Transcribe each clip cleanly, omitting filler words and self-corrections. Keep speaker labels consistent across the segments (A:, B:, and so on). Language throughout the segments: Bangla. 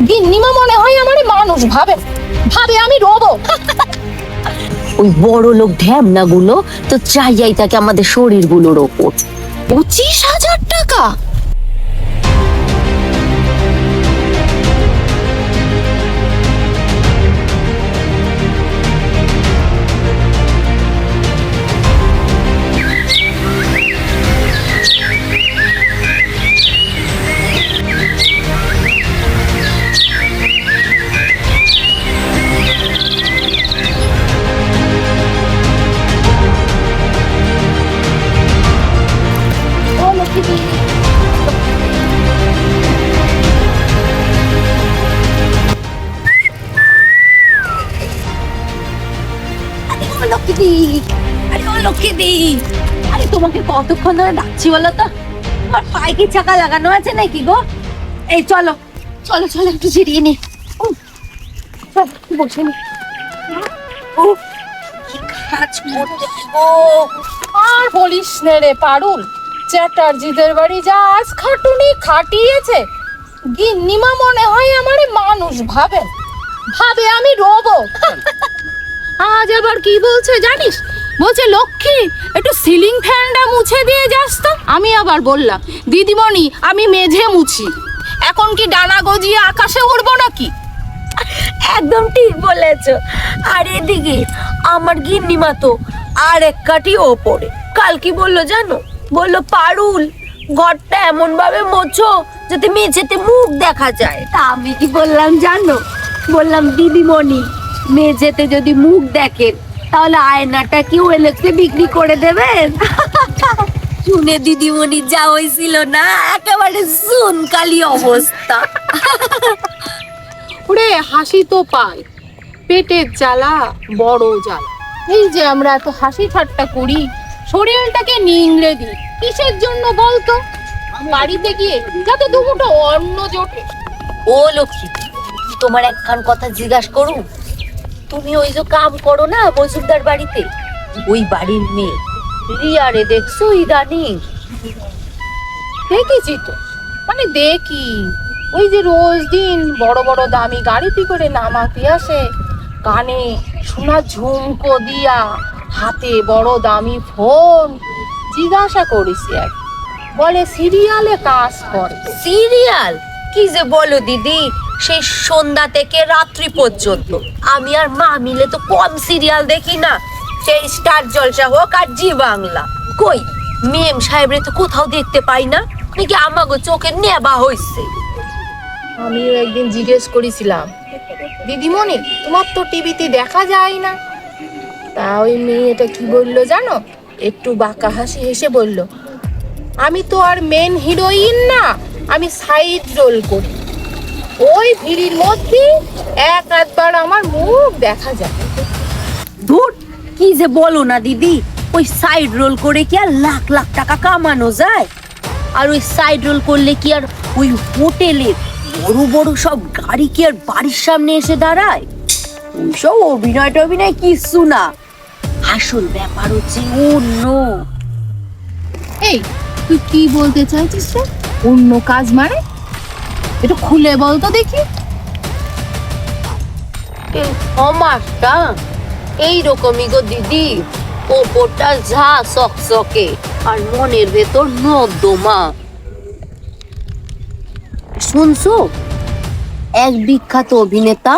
A: গিন্নিমা মনে হয় আমার মানুষ ভাবে ভাবে আমি রোবো।
B: ওই বড় লোক ঢ্যামনা গুলো তো চাইয়াই থাকে আমাদের শরীর গুলোর ওপর।
A: 25,000 টাকা?
B: আরে তোমাকে কতক্ষণ ধরে ডাকছি বলো তো? তোমার পায়ে কি চাকা লাগানো আছে নাকি গো? এই চলো চলো চলো একটু জিরিয়ে নি। বসে নি। কি কাজ করতে গো।
A: আর বলিস নে রে পারুল, চ্যাটার্জিদের বাড়ি যা আজ খাটুনি খাটিয়েছে, গিন্নিমা মনে হয় আমার মানুষ ভাবে ভাবে আমি রোবো। আজ আবার কি বলছে জানিস? বলছে লক্ষ্মী একটু সিলিং ফ্যানটা মুছে দিয়ে যাস তো। আমি আবার বললাম দিদিমণি আমি মেঝে মুছি, এখন কি ডানা গজিয়ে আকাশে উড়বো নাকি?
B: একদম ঠিক বলেছো। আর এদিকে আমার গিন্নিমা তো আর এক কাঠি ওপরে। কাল কি বললো জানো? বললো পারুল ঘরটা এমন ভাবে মোছো যাতে মেঝেতে মুখ দেখা যায়। তা আমি কি বললাম জানো? বললাম দিদিমণি মেঝেতে যদি মুখ দেখেন তাহলে আয়নাটা কি ওয়েলেক্সে বিক্রি করে দেবেন? শুনে দিদিমণি যা হয়েছিল না, একেবারে সুনকালি অবস্থা।
A: ওরে হাসি তো পায়, পেটের জ্বালা বড় জ্বালা। এই যে আমরা এত হাসি ঠাট্টা করি, শরীরটাকে নিংড়ে দিই কিসের জন্য বলতো? বাড়িতে গিয়ে যাতে দুমুঠো অন্ন জোটে।
B: ও লক্ষ্মী, তোমার একখান কথা জিজ্ঞাসা করু। তুমি ওই যে কাম করো না মজুমদার বাড়িতে, ওই বাড়ির মেয়ে রিয়ারে দেখছো ইদানিং?
A: দেখেছি তো, মানে দেখি ওই যে রোজ দিন বড় বড় দামি গাড়িতে করে নামাতে আসে, কানে সোনার ঝুমকো দিয়া, হাতে বড় দামি ফোন। জিজ্ঞাসা করিস এক, বলে সিরিয়ালে কাজ করে।
B: সিরিয়াল? কি যে বলো দিদি, সেই সন্ধ্যা থেকে রাত্রি পর্যন্ত আমি আর মা মিলে তো কম সিরিয়াল দেখি না। সেই স্টার জলসা হোক আর জি বাংলা, কই মেম সাহেবরে তো কোথাও দেখতে পাই না। নাকি আমাগো চোখে নেবা হইছে?
A: আমিও একদিন জিজ্ঞেস করেছিলাম, দিদিমণি তোমার তো টিভিতে দেখা যায় না। তা ওই মেয়েটা কি বললো জানো? একটু বাঁকা হাসি হেসে বলল, আমি তো আর মেন হিরোইন না, আমি সাইড রোল করি। ওই ভিড়ির মধ্যে এক আধবার আমার মুখ দেখা যায়।
B: ধুর, কি যে বলো না দিদি, ওই সাইড রোল করে কি আর লাখ লাখ টাকা কামানো যায়? আর ওই সাইড রোল করলে কি আর ওই হোটেলের বড় বড় সব গাড়ি কি আর বাড়ির সামনে এসে দাঁড়ায়? ওইসব অভিনয় টভিনয় কিছু না, আসল ব্যাপার হচ্ছে অন্য।
A: এই তুই কি বলতে চাইছিস রে? অন্য কাজ মানে একটু খুলে বলতো দেখি।
B: সমাজটা এইরকমই গো দিদি, ওপরটা ঝা সকসকে আর মনের ভেতর নর্দমা। শুনছো, এক বিখ্যাত অভিনেতা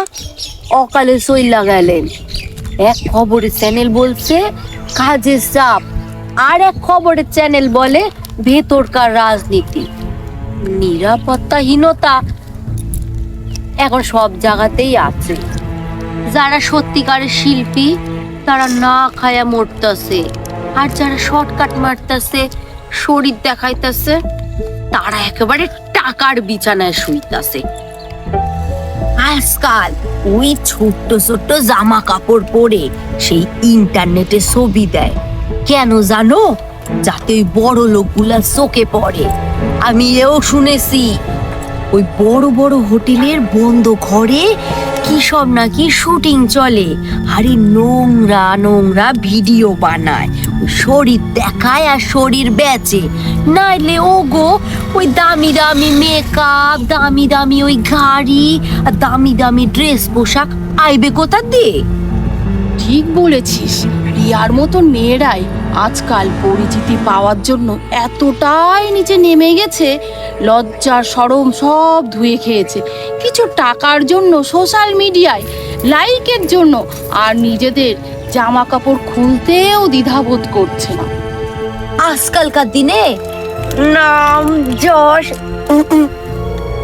B: অকালে চইলা গেলেন। এক খবরের চ্যানেল বলছে কাজের চাপ, আর এক খবরের চ্যানেল বলে ভেতরকার রাজনীতি। নিরাপত্তাহীনতা এখন সব জায়গাতেই আছে। যারা সত্যিকারের শিল্পী তারা না খায়া মরতেছে, আর যারা শর্টকাট মারতেছে, শরীর দেখাইতেছে, তারা একেবারে টাকার বিছানায় শুইতাছে। আজকাল ওই ছোট্ট ছোট্ট জামা কাপড় পরে সেই ইন্টারনেটে ছবি দেয়, কেন জানো? যাতে ওই বড় লোকগুলা চোখে পড়ে। আমি এও শুনেছি ওই বড় বড় হোটেলের বন্ধ ঘরে কি সব নাকি শুটিং চলে, আরে নোংরা নোংরা ভিডিও বানায় শরীর দেখায় আর শরীর বেচে, নাইলে ও গো ওই দামি দামি মেকআপ, দামি দামি ওই গাড়ি আর দামি দামি ড্রেস পোশাক আইবে কোথা দিয়ে?
A: ঠিক বলেছিস, রিয়ার মতন মেয়েরাই আজকাল পরিচিতি পাওয়ার জন্য এতটাই নিচে নেমে গেছে, লজ্জা শরম সব ধুয়ে খেয়েছে কিছু টাকার জন্য, সোশ্যাল মিডিয়ায় লাইকের জন্য, আর নিজেদের জামা কাপড় খুলতেও দ্বিধাবোধ করছে না।
B: আজকালকার দিনে নাম যশ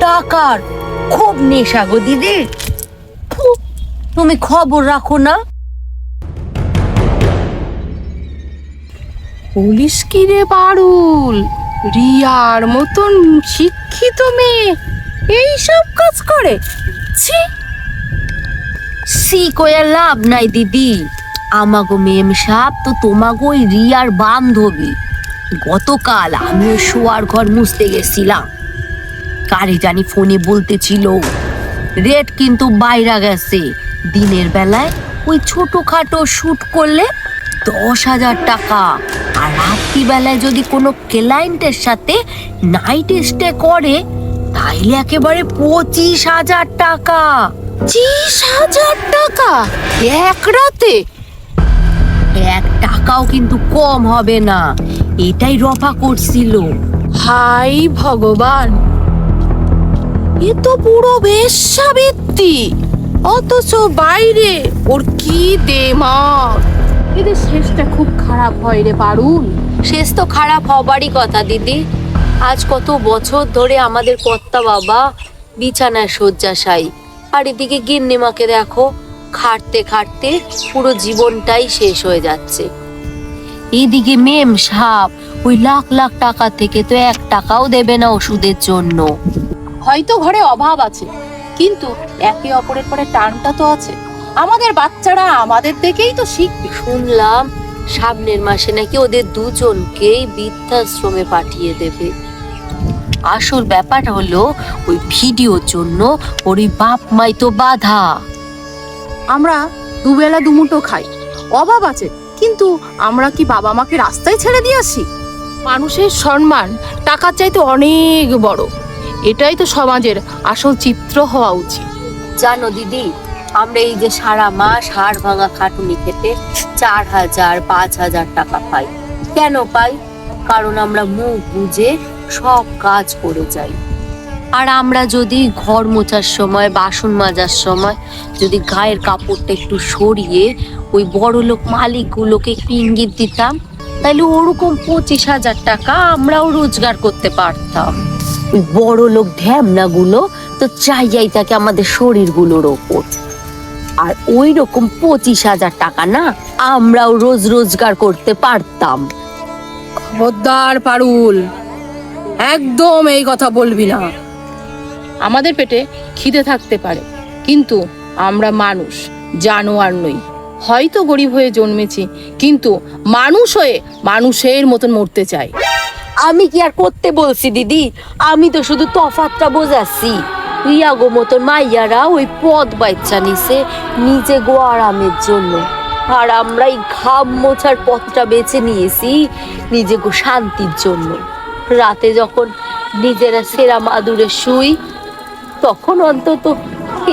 B: টাকার খুব নেশা গো দিদি। তুমি খবর রাখো না?
A: পুলিশ কি রে পারুল, রিয়ার মতন শিক্ষিত মেয়ে এইসব কাজ করে? ছি!
B: সি কয়ার লাভ নাই দিদি, আমাগো মেম সাপ তো তোমাগো ওই রিয়ার বান্ধবী। গতকাল আমিও শোয়ার ঘর মুছতে গেছিলাম, কারে জানি ফোনে বলতেছিল রেট কিন্তু বাইরা গেছে, দিনের বেলায় ওই ছোটখাটো শুট করলে 10,000 টাকা, আর রাত্রি বেলায় যদি কোনো ক্লায়েন্টের সাথে নাইট স্টে করে তাইলে একেবারে 25,000 টাকা।
A: 25,000 টাকা এক রাতে?
B: 1 টাকাও কিন্তু কম হবে না, এটাই রফা করছিল।
A: হাই ভগবান, এ তো পুরো বেশ্যাবৃত্তি, অথচ বাইরে ওর কি দেমাগ। এদের শেষটা খুব খারাপ হয় রে পারুল।
B: শেষ তো খারাপ হবারই কথা দিদি। আজ কত বছর ধরে আমাদের কর্তা বাবা বিছানায় শয্যাশায়ী, আর এদিকে গিন্নিমাকে দেখো খাটতে খাটতে পুরো জীবনটাই শেষ হয়ে যাচ্ছে। এদিকে মেম সাপ ওই লাখ লাখ টাকা থেকে তো 1 টাকাও দেবে না ওষুধের জন্য।
A: হয়তো ঘরে অভাব আছে, কিন্তু একে অপরের পরে টানটা তো আছে। আমাদের বাচ্চারা আমাদের দেখেই তো শিখবে।
B: শুনলাম সামনের মাসে নাকি ওদের দুজনকেই বৃদ্ধাশ্রমে পাঠিয়ে দেবে। আসল ব্যাপার হলো ওই ভিডিওর জন্য ওর বাপ মাই তো বাধা।
A: আমরা দুবেলা দুমুঠো খাই, অভাব আছে, কিন্তু আমরা কি বাবা মাকে রাস্তায় ছেড়ে দিয়ে আসি? মানুষের সম্মান টাকার চাইতে অনেক বড়, এটাই তো সমাজের আসল চিত্র হওয়া উচিত।
B: জানো দিদি, আমরা এই যে সারা মাস হাড় ভাঙা খাটুনি খেতে 4,000 5,000 টাকা পাই। কেন পাই? কারণ আমরা মুখ বুঝে সব কাজ করে যাই। আর আমরা যদি ঘর মোছার সময়, বাসন মাজার সময় যদি গায়ের কাপড়টা একটু সরিয়ে ওই বড় লোক মালিকগুলোকে একটু ইঙ্গিত দিতাম, তাহলে ওরকম 25,000 টাকা আমরাও রোজগার করতে পারতাম। ওই বড় লোক ঢ্যামনাগুলো তো চাইয়াই থাকে আমাদের শরীরগুলোর ওপর, আর ওই রকম 25,000 টাকা না আমরাও রোজ রোজগার করতে পারতাম।
A: খবরদার পারুল, একদম এই কথা বলবি না। আমাদের পেটে খিদে থাকতে পারে, কিন্তু আমরা মানুষ, জানোয়ার নই। হয়তো গরিব হয়ে জন্মেছি, কিন্তু মানুষ হয়ে মানুষের মতন মরতে চাই।
B: আমি কি আর করতে বলছি দিদি, আমি তো শুধু তফাৎটা বোঝাচ্ছি। রিয়াগো মতন মাইয়ারা ওই পদ বাচ্চা নিছে নিজে গো আরামের জন্য, আর আমরা এই ঘাম মোছার পথটা বেছে নিয়েছি নিজে গো শান্তির জন্য। রাতে যখন নিজেরা সেরা মাদুরে শুই, তখন অন্তত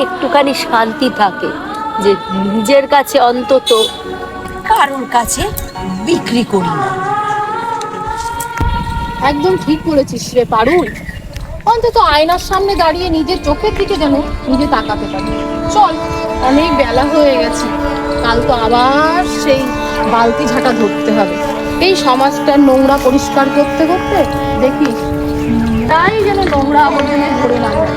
B: একটুখানি শান্তি থাকে যে নিজের কাছে অন্তত কারোর কাছে বিক্রি করি না।
A: একদম ঠিক বলেছিস রে পারুল, অন্তত আয়নার সামনে দাঁড়িয়ে নিজের চোখের দিকে যেন নিজে তাকাতে পারি। চল, অনেক বেলা হয়ে গেছে, কাল তো আবার সেই বালতি ঝাঁটা ধরতে হবে। এই সমাজটার নোংরা পরিষ্কার করতে করতে দেখি তাই যেন নোংরা আবর্জনায় ধরে না যায়।